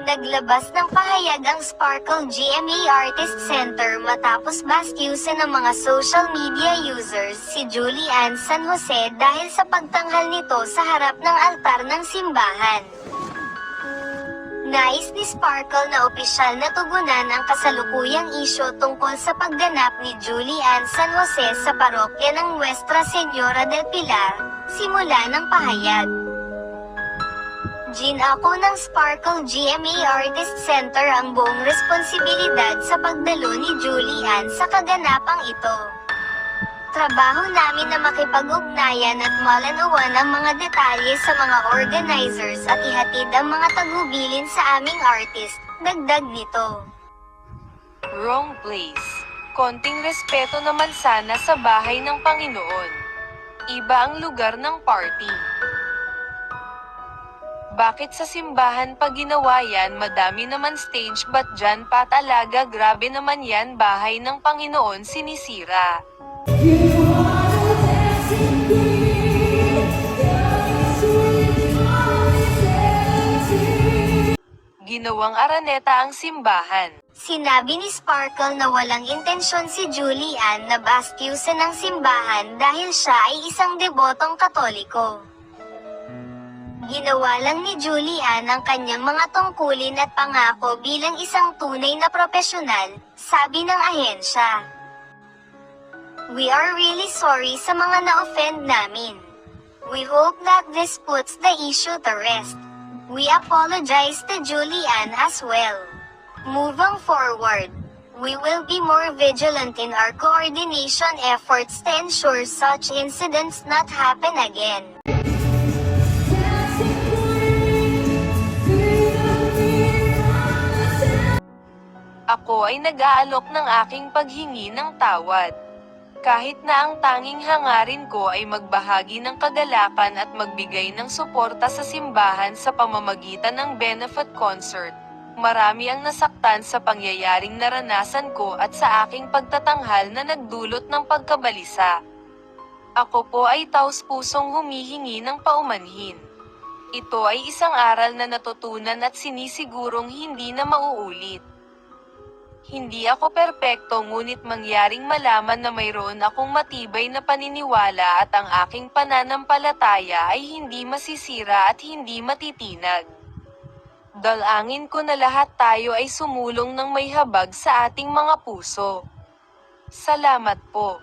Naglabas ng pahayag ang Sparkle GMA Artist Center matapos bastyusan ng mga social media users si Julie Ann San Jose dahil sa pagtanghal nito sa harap ng altar ng simbahan. Nais ni Sparkle na opisyal na tugunan ang kasalukuyang isyu tungkol sa pagganap ni Julie Ann San Jose sa parokya ng Nuestra Señora del Pilar, simula ng pahayag. Ginako ng Sparkle GMA Artist Center ang buong responsibilidad sa pagdalo ni Julie Ann sa kaganapang ito. Trabaho namin na makipag-ugnayan at malanawan ang mga detalye sa mga organizers at ihatid ang mga tagubilin sa aming artist, dagdag nito. Wrong place. Konting respeto naman sana sa bahay ng Panginoon. Iba ang lugar ng party. Bakit sa simbahan pa ginawa yan? Madami naman stage, ba't dyan pa talaga? Grabe naman yan, bahay ng Panginoon sinisira. Ginawang araneta ang simbahan. Sinabi ni Sparkle na walang intensyon si Julie Ann na bastyusan ng simbahan dahil siya ay isang debotong Katoliko. Ginawa lang ni Julie Ann ang kanyang mga tungkulin at pangako bilang isang tunay na propesyonal, sabi ng ahensya. We are really sorry sa mga na-offend namin. We hope that this puts the issue to rest. We apologize to Julie Ann as well. Moving forward, we will be more vigilant in our coordination efforts to ensure such incidents not happen again. Ako ay nag-aalok ng aking paghingi ng tawad. Kahit na ang tanging hangarin ko ay magbahagi ng kagalakan at magbigay ng suporta sa simbahan sa pamamagitan ng benefit concert. Marami ang nasaktan sa pangyayaring naranasan ko at sa aking pagtatanghal na nagdulot ng pagkabalisa. Ako po ay taos-pusong humihingi ng paumanhin. Ito ay isang aral na natutunan at sinisigurong hindi na mauulit. Hindi ako perpekto, ngunit mangyaring malaman na mayroon akong matibay na paniniwala at ang aking pananampalataya ay hindi masisira at hindi matitinag. Dalangin ko na lahat tayo ay sumulong ng may habag sa ating mga puso. Salamat po.